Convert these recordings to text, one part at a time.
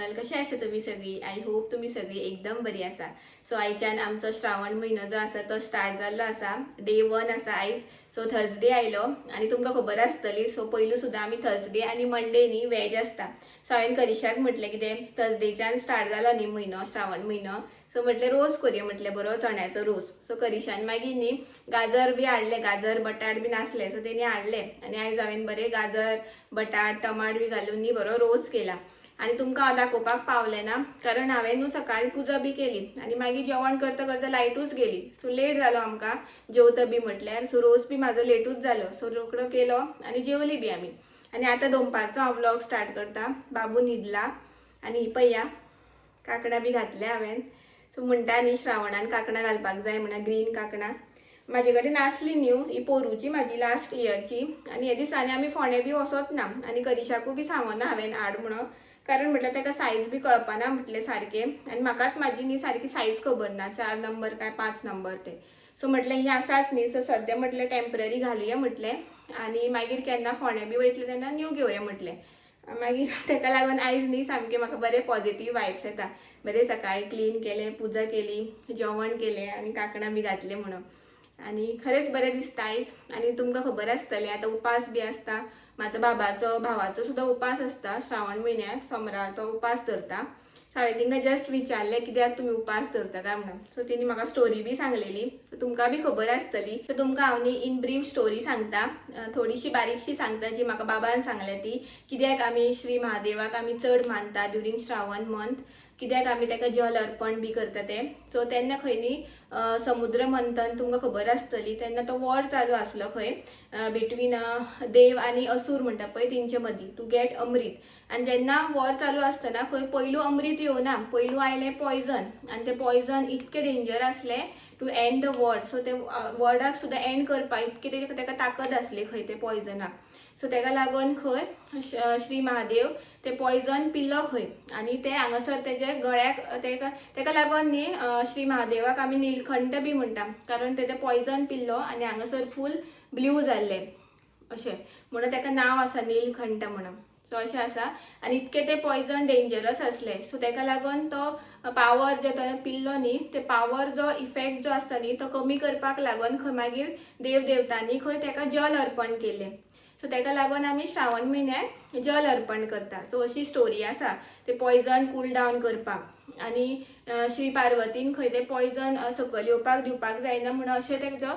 Channel. कशे आसा तुम्ही सगळी? आय होप तुम्ही सगळी एकदम बरी आसा. सो आयच्यान आमचो श्रावण महिनो जो आसा तो स्टार्ट जाल्लो आसा. डे 1 आसा आयज. सो थर्सडे आयलो आणि तुमकां खबर आसतली. सो पयलू सुद्दां आमी थर्सडे आणि मंडे न्ही वेज आसता. सो हांवें करिशाक म्हटलें कितें थर्सडेच्यान स्टार्ट जालो न्ही म्हयनो श्रावण म्हयनो. सो म्हटलें रोस करूया म्हटलें बरो चण्याचो रोस. सो करिशान मागीर न्ही गाजर बी हाडले, गाजर बटाट बी नासले सो तेणी हाडले आणि आयज हांवें बरें गाजर बटाट टमाट बी घालून न्ही बरो रोस केला. आणि तुमकां हांव दाखोवपाक पावलें ना कारण हांवें न्हू सकाळी पुजा बी केली आणि मागीर जेवण करता करता लायटूच गेली. सो लेट जालो आमकां जेवता बी म्हटल्यार. सो रोस बी म्हाजो लेटूच जालो. सो रोकडो केलो आणि जेवली बी आमी. आणि आतां दनपारचो हांव व्लॉग स्टार्ट करता. बाबू न्हिदला आणि ही पळया कांकणां बी घातले हांवें. सो म्हणटा न्ही श्रावणान कांकणां घालपाक जाय म्हणा ग्रीन कांकणां. म्हाजे कडेन आसली न्यू ही पोरूची म्हाजी लास्ट इयरची आणि हे दिसांनी आमी फोंडे बी वचत ना आणि करिशाकू बी सांगना हांवें हाड म्हणून. कारण म्हटल्यार ताका सायज बी कळपाना म्हटलें सारकें आणि म्हाकाच म्हाजी न्ही सारकी सायज खबर ना 4 नंबर काय 5 नंबर ते. सो म्हटलें ही आसाच न्ही. सो सद्या म्हटलें टेम्पररी घालुया म्हटलें आणि मागीर केन्ना फोंडे बी वयतले तेन्ना न्यू घेवया म्हटलें. मागीर ताका लागून आयज न्ही सामकें म्हाका बरें पॉझिटीव वायब्स येता. बरें सकाळी क्लीन केलें, पुजा केली, जेवण केलें आणि कांकणां बी घातले म्हणून. आणि खरेंच बरें दिसता आयज. आणि तुमकां खबर आसतलें आतां उपास बी आसता. म्हाजो बाबाचो भावाचो सुद्दां उपास आसता श्रावण म्हयन्याक सोमरा तो उपास धरता. सो हांवें तिंका जस्ट विचारलें कित्याक तुमी उपास धरता काय म्हणून. सो तेणी म्हाका स्टोरी बी सांगलेली. सो तुमकां बी खबर आसतली. सो तुमकां हांव न्ही इन ब्रीफ स्टोरी सांगता. थोडीशी बारीकशी सांगता जी म्हाका बाबान सांगल्या ती. कित्याक आमी श्री महादेवाक आमी चड मानता ड्युरींग श्रावण मंथ. कित्याक आमी ताका जल अर्पण बी करता तें. सो तेन्ना खंय न्ही समुद्र मंथन तुमकां खबर आसतली. तेन्ना तो वॉर चालू आसलो खंय बिटवीन देव आनी असुर म्हणटा पळय तेंचे मदीं टू गेट अमृत. आनी जेन्ना वॉर चालू आसतना खंय पयलू अमृत येवना. पयलू आयलें पॉयझन आनी तें पॉयझन इतकें डेंजर आसलें to end the world. So ते वर्ल्डाक सुद्दां एंड करपाक इतकी ताका ताकद आसली खंय ते पॉयझनाक. सो ताका लागून खंय श्री महादेव ते पॉयझन पिल्लो खंय आनी ते हांगासर तेजे गळ्याक ताका लागून न्ही श्री महादेवाक आमी नीलकंठ बी म्हणटा. कारण ते पॉयझन पिल्लो आनी हांगासर फूल ब्ल्यू जाल्ले अशें म्हणून ताका नांव आसा नीलकंठ म्हणून. सो अशें आसा आनी इतके ते पॉयझन डेंजरस आसले. सो ताका लागून तो पावर जो तो पिल्लो न्ही ते पावर जो इफेक्ट जो आसता न्ही तो कमी करपाक लागून खंय मागीर देव देवतांनी खंय ताका जल अर्पण केलें. सो ताका लागून आमी श्रावण म्हयन्याक जल अर्पण करता. सो अशी स्टोरी आसा ते पॉयझन कूल डावन करपाक. आनी श्री पार्वतीन खंय ते पॉयझन सकयल येवपाक दिवपाक जायना म्हणून अशें तेजो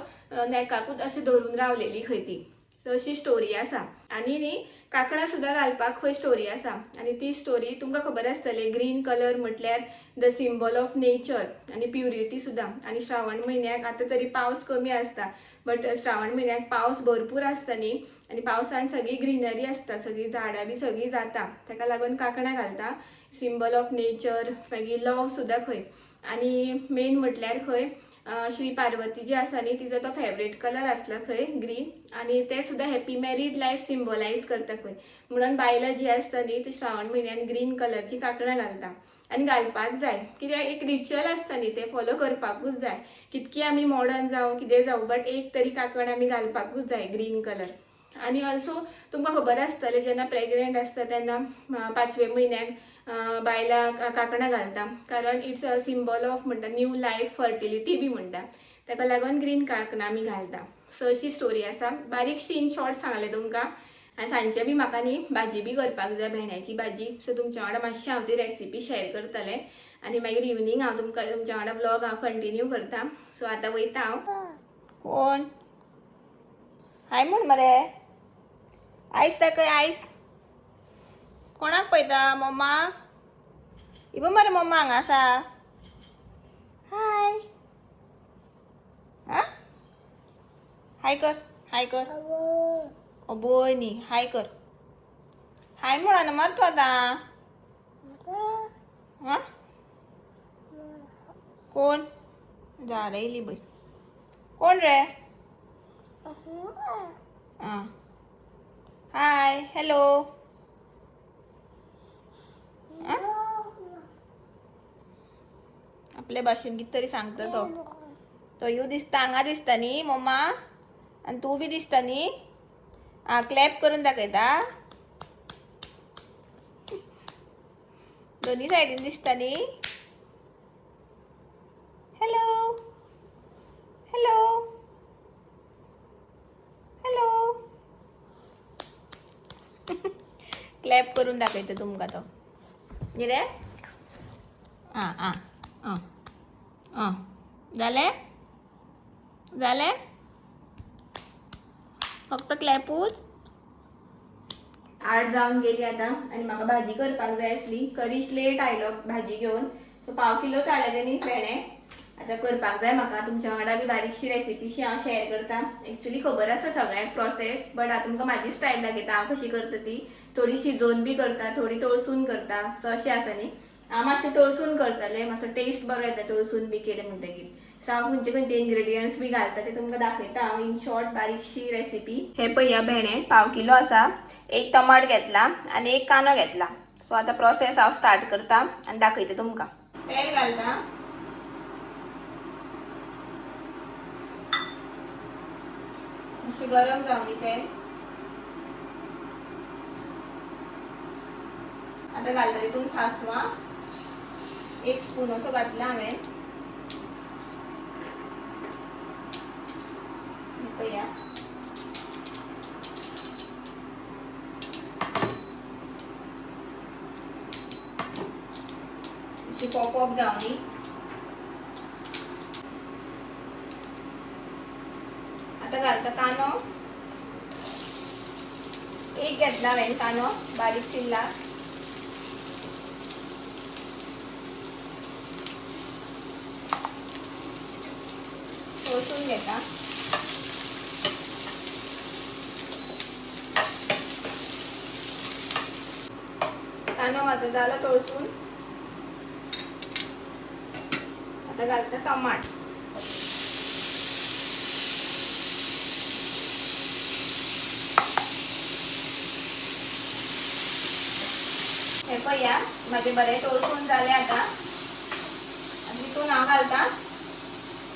नेकाकूच अशें धरून रावलेली खंय ती. सो अशी स्टोरी आसा. आनी न्ही कांकणां सुद्दां घालपाक खंय स्टोरी आसा. आनी ती स्टोरी तुमकां खबर आसतलें ग्रीन कलर म्हटल्यार द सिंबल ऑफ नेचर आनी प्युरिटी सुद्दां. आनी श्रावण म्हयन्याक आतां तरी पावस कमी आसता बट श्रावण म्हयन्याक पावस भरपूर आसता न्ही आनी पावसान सगळी ग्रीनरी आसता सगळी झाडां बी सगळी जाता. ताका लागून कांकणां घालता सिंबल ऑफ नेचर. मागीर लव सुद्दां खंय. आनी मेन म्हटल्यार खंय श्री पार्वती जी आसा न्ही तिजो तो फेवरेट कलर आसला खंय ग्रीन आनी ते सुद्दां हॅपी मॅरीड लायफ सिंबलायज करता खंय. म्हणून बायलां जी आसता न्ही ती श्रावण म्हयन्यान ग्रीन कलरची कांकणां घालता. आनी घालपाक जाय कित्याक एक रिच्युअल आसता न्ही ते फॉलो करपाकूच जाय. कितकी आमी मॉडर्न जावं कितें जावं बट एक तरी कांकण आमी घालपाकूच जाय ग्रीन कलर. आनी ऑल्सो तुमकां खबर आसतलें जेन्ना प्रेग्नेंट आसता तेन्ना 5व्या म्हयन्याक बायलां कांकणां घालता. कारण इट्स अ सिंबल ऑफ म्हणटा न्यू लायफ फर्टिलिटी बी म्हणटा. ताका लागून ग्रीन कांकणां आमी घालता. सो अशी स्टोरी आसा. बारीकशी इन शॉर्ट सांगलें तुमकां. आनी सांजचें बी म्हाका न्ही भाजी बी करपाक जाय भेंड्याची भाजी. सो तुमच्या वांगडा मातशी हांव ती रेसिपी शेअर करतलें आनी मागीर इवनिंग हांव तुमच्या वांगडा व्लॉग हांव कंटिन्यू करता. सो आतां वयता हांव. कोण हाय म्हण मरे आयस दाखय आयस. कोणाक पळयता मम्मा? इब मरे मम्मा हांगा आसा. हाय हा हाय कर हाय कर. अबोय न्ही हाय कर. हाय म्हणा ना मर तूं आतां. हा कोण जा रे इली बय. कोण रे? हां हाय हॅलो. आपल्या भाशेन कितें तरी सांगता तो. तो यू दिसता हांगा दिसता न्ही मम्मा आनी तूं बी दिसता न्ही. क्लॅप करून दाखयता. दोन्ही सायडीन दिसता न्ही. Hello hello hello. क्लॅप करून दाखयते तुमका तो. रे आं आं आं आं जाले जाले. फक्त क्लॅपूच. 8 जावन गेली आता आणि म्हाका भाजी करपाक जाय आसली. करीश लेट आयलो भाजी घेवन, सो 1/2 किलो हाडले तेणी भेंडे. आता करपाक जाय म्हाका. तुमच्या वांगडा बी बारीकशी रेसिपीशी हांव शेअर करता. एक्चुअली खबर आसा सगळ्यांक प्रोसेस, बट हांव तुमकां म्हाजी स्टायल दाखयता हांव कशी करता ती. थोडी शिजोवन बी करता, थोडी तळसून करता, सो अशें आसा न्ही. हांव मातशें तळसून करतलें, मातसो टेस्ट बरो येता तळसून बी केलें म्हणटकीर. सो हांव खंयचे खंयचे इन्ग्रेडियंट्स बी घालता ते तुमकां दाखयता हांव इन शॉर्ट बारीकशी रेसिपी. हे पळया भेंडे 1/2 किलो आसा. एक टमाट घेतला आणि एक कांदो घेतला. सो आता प्रोसेस हांव स्टार्ट करता आणि दाखयता तुमकां. तेल घालता. मातशें गरम जावन दी तेल. आता घालता तितून सासवां. 1 स्पून असो घातला हांवें. पळया अशी पॉप जावन दी. आता घालता कांदो. एक घेतला हांवें कांदो बारीक चिरला. तळसून घेता. कांदो माझा झाला तळसून. आता घालता टमाट. हे पळया माझे बरे तळसून झाले. आता तितून हांव घालता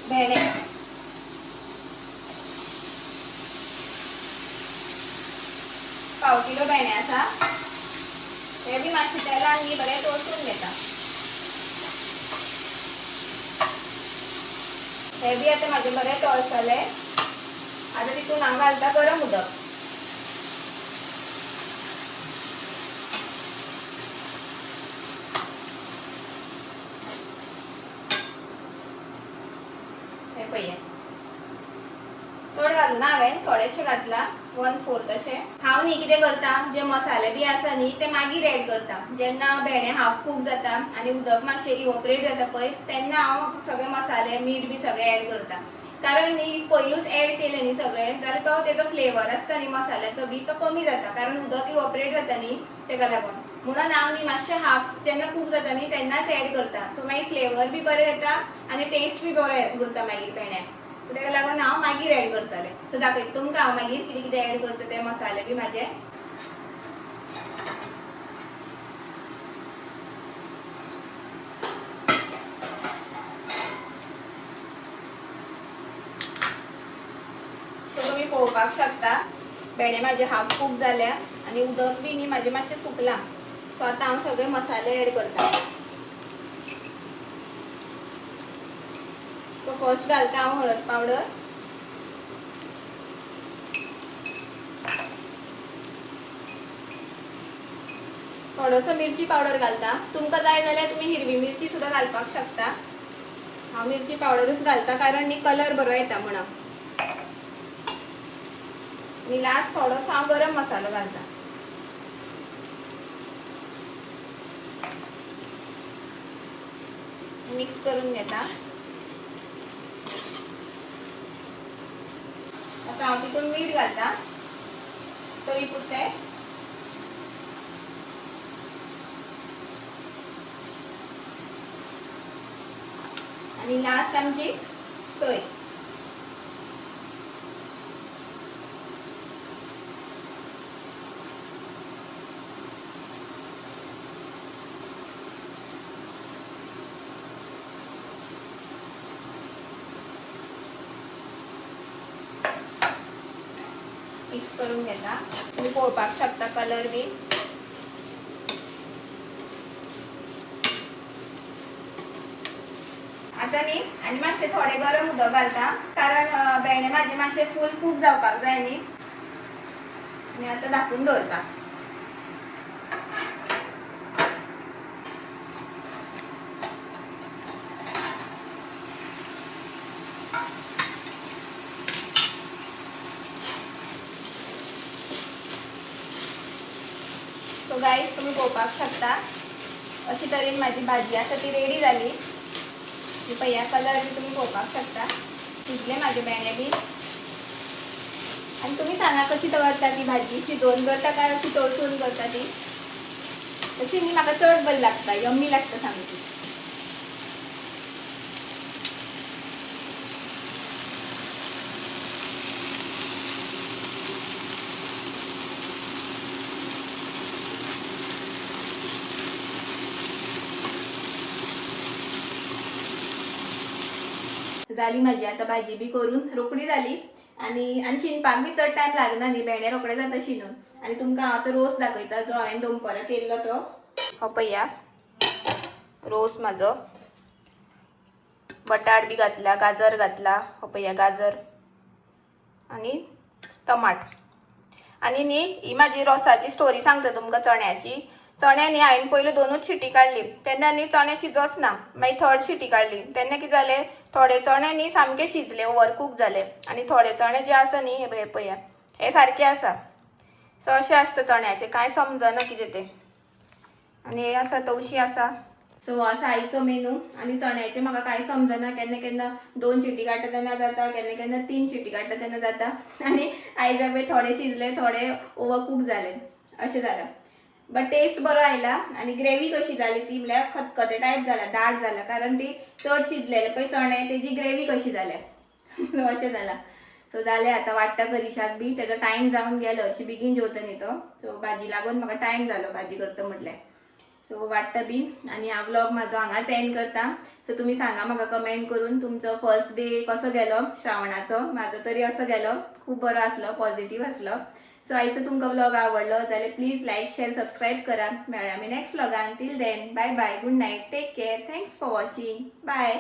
भेंडे. 1/2 किलो भेंडे आसा. हे बी मातशे तेलान बी बरे तळसून घेता. हे बी आता माझे बरे तळसले. आता तितून हांव घालता गरम उदक. हे पळया थोडे घालून हांवें थोडेशे घातला 1/4 अशें. हांव न्ही कितें करता, जे मसाले बी आसा न्ही ते मागीर एड करता. जेन्ना भेंडे हाफ कूक जाता आनी उदक मातशें इवोपरेट जाता पळय तेन्ना हांव सगळे मसाले मीठ बी सगळे एड करता. कारण न्ही पयलूच एड केले न्ही सगळे जाल्यार तो तेजो फ्लेवर आसता न्ही मसाल्याचो बी तो कमी जाता. कारण उदक इवोपरेट जाता न्ही तेका लागून. म्हणून हांव न्ही मातशें हाफ जेन्ना कूक जाता न्ही तेन्नाच एड करता. सो मागीर फ्लेवर बी बरें येता आनी टेस्ट बी बरो उरता मागीर भेंड्याक. सो तेका लागून हांव मागीर एड करतलें. सो दाखयता तुमकां हांव मागीर कितें कितें एड करता ते मसाले बी म्हाजे. सो तुमी पळोवपाक शकता भेंडे म्हाजे हाफ कूक जाल्या आनी उदक बी न्ही म्हाजें मातशें सुकलां. सो आतां हांव सगळे मसाले एड करता. सो फर्स्ट घालता हांव हळद पावडर. थोडोसो मिरची पावडर घालता. तुमकां जाय जाल्यार तुमी हिरवी मिरची सुद्दां घालपाक शकता. हांव मिरची पावडरूच घालता कारण न्ही कलर बरो येता म्हणून. आनी लास्ट थोडोसो हांव गरम मसालो घालता. मिक्स करून घेता. आता हांव तितून मीठ घालता चवी पुरते. आणि लास्ट आमची सोय. मिक्स करून घेता. तुम्ही पळोवपाक शकता कलर बी. घालता न्ही आनी मातशें थोडें गरम उदक घालता कारण भेंडे म्हाजे मातशे फूल कूक जावपाक जाय न्ही आनी आतां धाकून दवरता. सो गाईज तुम्ही पळोवपाक शकता अशी तरेन माझी भाजी आसा ती रेडी जाली. पळया कलर बी तुम्ही पळोवपाक शकता शिजले माझे भेंडे बी. आणि तुम्ही सांगा कशी करता ती भाजी शिजोवन करता काय अशी तळसून करता ती. तशी न्ही म्हाका चड बरी लागता यम्मी लागता सामकी. झाली माझी आता भाजी बी करून रोकडी झाली आणि शिनपाक बी चड टायम लागना न्ही भेंडे रोकडे जाता शिनून. आणि तुमकां हांव आतां रोस दाखयता जो हांवें दनपारां केल्लो तो. हो पळया रोस म्हाजो. बटाट बी घातला गाजर घातला. हो पळया गाजर आणि टमाट. आणि न्ही ही म्हाजी रोसाची स्टोरी सांगता तुमकां चण्याची. चणे न्ही हांवें पयलीं 2च शिटी काडली तेन्ना न्ही चणे शिजोच ना. मागीर 3rd शिटी काडली तेन्ना कितें जालें थोडे चणे न्ही सामके शिजले ओवर कूक जाले आनी थोडे चणे जे आसा न्ही हे पळया हे सारके आसा. सो अशें आसता चण्याचें कांय समजना कितें तें. आनी हे आसा तवशी आसा. सो हो आसा आईचो मेनू. आनी चण्याचें म्हाका कांय समजना केन्ना केन्ना 2 शिटी काडटा तेन्ना जाता केन्ना केन्ना 3 शिटी काडटा तेन्ना जाता. आनी आयज पळय थोडे शिजले थोडे ओवर कूक जाले अशें जालां. बट टेस्ट बरो आयला. आनी ग्रेवी कशी जाली ती म्हळ्यार खतखते टायप जाला दाट जाला कारण ती चड शिजलेले पळय चणे तेजी ग्रेवी कशी जाल्या. सो अशें जालां. सो जालें आतां वाडटा करिशाक बी तेजो टायम जावन गेलो हरशी बेगीन जेवता न्ही तो. सो भाजी लागून म्हाका टायम जालो भाजी करता म्हटल्यार. सो वाडटा बी आनी हांव व्लॉग म्हाजो हांगाच एंड करता. सो तुमी सांगा म्हाका कमेंट करून तुमचो फर्स्ट डे कसो गेलो श्रावणाचो. म्हाजो तरी असो गेलो खूब बरो आसलो पॉझिटिव्ह आसलो. सो आयचो तुमकां व्लॉग आवडलो जाल्यार प्लीज लाईक शेअर सबस्क्राईब करा. मेळ्या आमी नेक्स्ट व्लॉगान. Till then bye bye good night take care thanks for watching bye.